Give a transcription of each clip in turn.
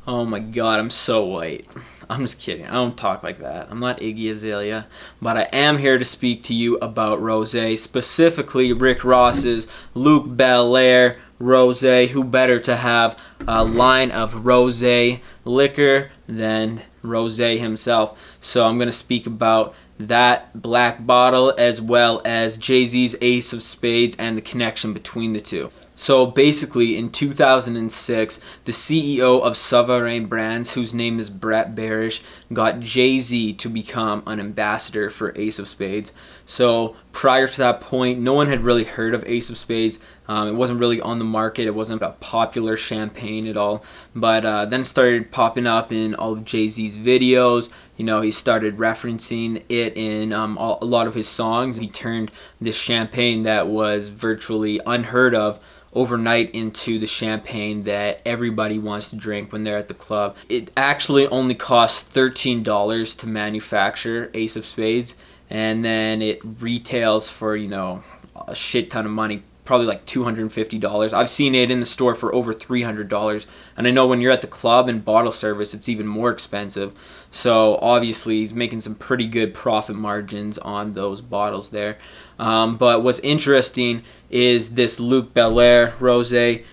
Oh my god, I'm so white. I'm just kidding. I don't talk like that. I'm not Iggy Azalea. But I am here to speak to you about Rosé, specifically Rick Ross's Luc Belaire Rosé. Who better to have a line of rosé liquor than Rosé himself? So I'm going to speak about that black bottle as well as Jay-Z's Ace of Spades and the connection between the two. So basically, in 2006, the CEO of Sovereign Brands, whose name is Brett Barish, got Jay-Z to become an ambassador for Ace of Spades. So prior to that point, no one had really heard of Ace of Spades. It wasn't really on the market. It wasn't a popular champagne at all. But then it started popping up in all of Jay-Z's videos. You know, he started referencing it in a lot of his songs. He turned this champagne that was virtually unheard of overnight into the champagne that everybody wants to drink when they're at the club. It actually only costs $13 to manufacture Ace of Spades, and then it retails for, you know, a shit ton of money, probably like $250. I've seen it in the store for over $300, and I know when you're at the club and bottle service, it's even more expensive. So obviously he's making some pretty good profit margins on those bottles there. But what's interesting is this Luc Belaire Rosé.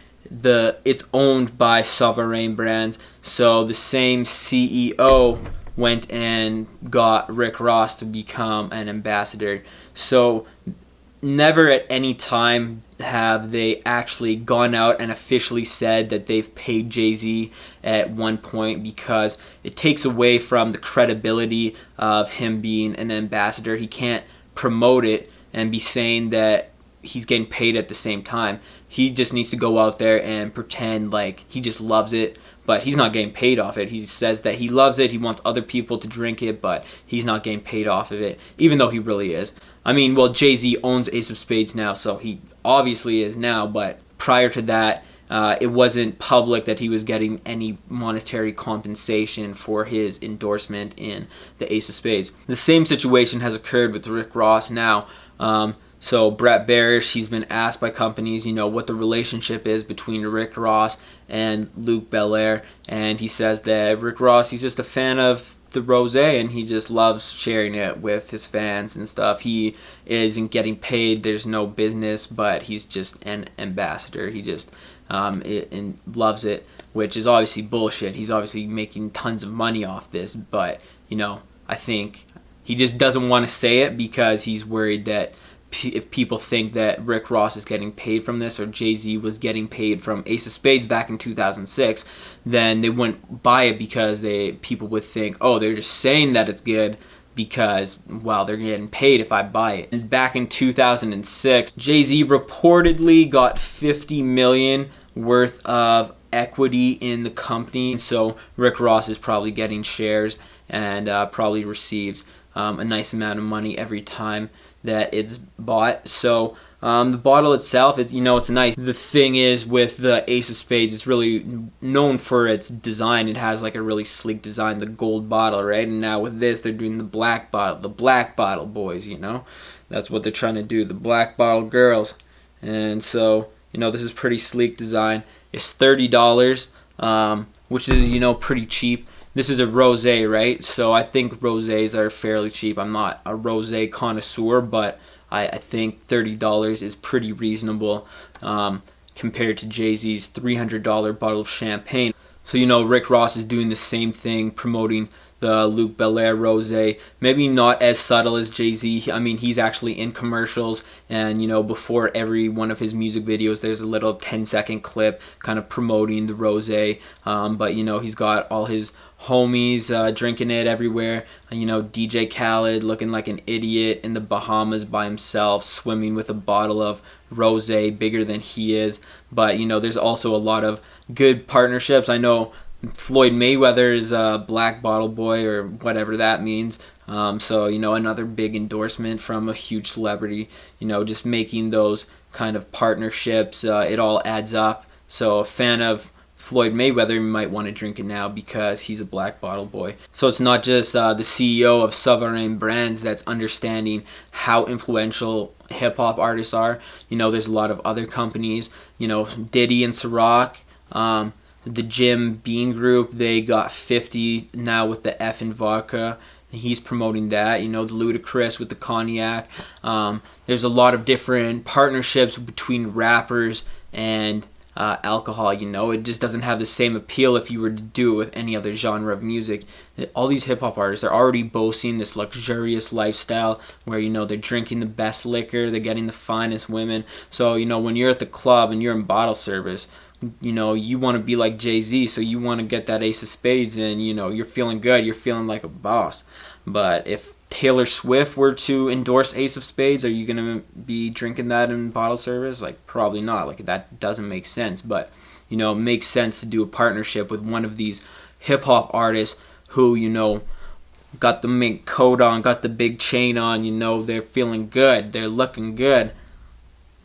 It's owned by Sovereign Brands, so the same CEO went and got Rick Ross to become an ambassador. So never at any time have they actually gone out and officially said that they've paid Jay-Z at one point, because it takes away from the credibility of him being an ambassador. He can't promote it and be saying that he's getting paid at the same time. He just needs to go out there and pretend like he just loves it, but he's not getting paid off it. He says that he loves it, he wants other people to drink it, but he's not getting paid off of it, even though he really is. I mean, well, Jay-Z owns Ace of Spades now, so he obviously is now, but prior to that, it wasn't public that he was getting any monetary compensation for his endorsement in the Ace of Spades. The same situation has occurred with Rick Ross now. So Brett Barish, he's been asked by companies, you know, what the relationship is between Rick Ross and Luc Belaire, and he says that Rick Ross, he's just a fan of the rosé and he just loves sharing it with his fans and stuff. He isn't getting paid, there's no business, but he's just an ambassador. He just and loves it, which is obviously bullshit. He's obviously making tons of money off this, but, you know, I think he just doesn't want to say it because he's worried that if people think that Rick Ross is getting paid from this, or Jay-Z was getting paid from Ace of Spades back in 2006, then they wouldn't buy it, because people would think, oh, they're just saying that it's good because, well, they're getting paid if I buy it. And back in 2006, Jay-Z reportedly got $50 million worth of equity in the company, so Rick Ross is probably getting shares and probably receives a nice amount of money every time that it's bought. So the bottle itself, it's nice. The thing is, with the Ace of Spades, it's really known for its design. It has like a really sleek design, the gold bottle, right? And now with this, they're doing the black bottle boys, you know? That's what they're trying to do, the black bottle girls. And so, you know, this is pretty sleek design. It's $30, which is, you know, pretty cheap. This is a rosé, right? So I think rosés are fairly cheap. I'm not a rosé connoisseur, but I think $30 is pretty reasonable compared to Jay-Z's $300 bottle of champagne. So, you know, Rick Ross is doing the same thing, promoting the Luc Belaire Rosé. Maybe not as subtle as Jay-Z. I mean, he's actually in commercials, and, you know, before every one of his music videos, there's a little 10-second clip kind of promoting the rosé. But, you know, he's got all his homies drinking it everywhere. You know, DJ Khaled looking like an idiot in the Bahamas by himself, swimming with a bottle of rosé bigger than he is. But, you know, there's also a lot of good partnerships. I know Floyd Mayweather is a black bottle boy, or whatever that means. So, you know, another big endorsement from a huge celebrity. You know, just making those kind of partnerships, it all adds up. So a fan of Floyd Mayweather might want to drink it now because he's a black bottle boy. So it's not just the CEO of Sovereign Brands that's understanding how influential hip-hop artists are. You know, there's a lot of other companies, you know, Diddy and Ciroc, the Jim Beam Group, they got 50 now with the F in vodka. He's promoting that, the Ludacris with the cognac. There's a lot of different partnerships between rappers and alcohol. It just doesn't have the same appeal if you were to do it with any other genre of music. All these hip hop artists are already boasting this luxurious lifestyle where they're drinking the best liquor, they're getting the finest women. So when you're at the club and you're in bottle service, you want to be like Jay-Z, so you want to get that Ace of Spades and you're feeling good, you're feeling like a boss. But if Taylor Swift were to endorse Ace of Spades, are you going to be drinking that in bottle service? Probably not. That doesn't make sense. But it makes sense to do a partnership with one of these hip-hop artists who got the mink coat on, got the big chain on, they're feeling good, they're looking good,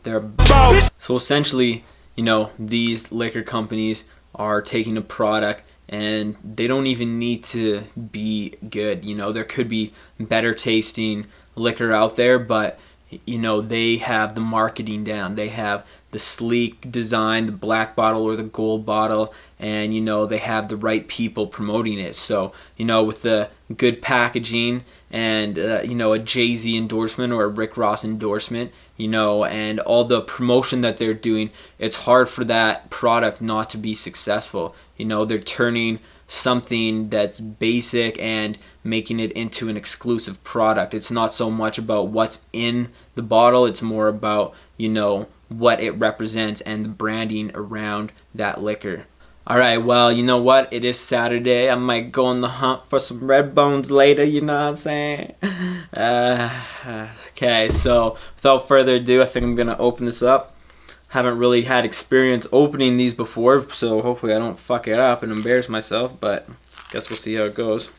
they're boss. So essentially, these liquor companies are taking a product and they don't even need to be good. There could be better tasting liquor out there, but they have the marketing down. They have the sleek design, the black bottle or the gold bottle, and they have the right people promoting it. So with the good packaging and a Jay-Z endorsement or a Rick Ross endorsement, and all the promotion that they're doing, it's hard for that product not to be successful. They're turning something that's basic and making it into an exclusive product. It's not so much about what's in the bottle, it's more about what it represents and the branding around that liquor. Alright, well, you know what? It is Saturday. I might go on the hunt for some red bones later, you know what I'm saying? Okay, so without further ado, I think I'm going to open this up. Haven't really had experience opening these before, so hopefully I don't fuck it up and embarrass myself, but guess we'll see how it goes.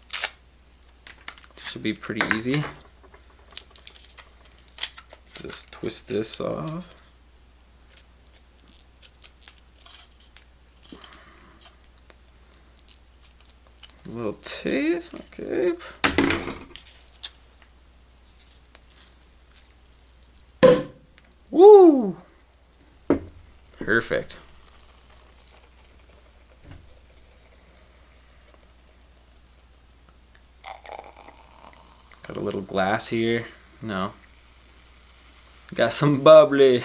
Should be pretty easy. Just twist this off. A little taste, okay. Woo! Perfect. Got a little glass here. No. Got some bubbly.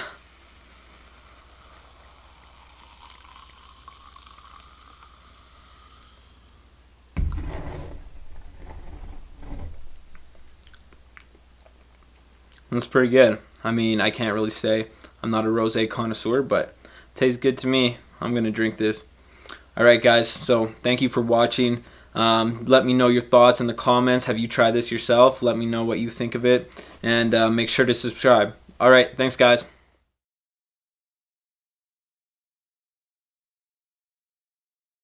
That's pretty good. I mean, I can't really say. I'm not a rosé connoisseur, but it tastes good to me. I'm going to drink this. Alright guys, so thank you for watching. Let me know your thoughts in the comments. Have you tried this yourself? Let me know what you think of it. And make sure to subscribe. Alright, thanks guys.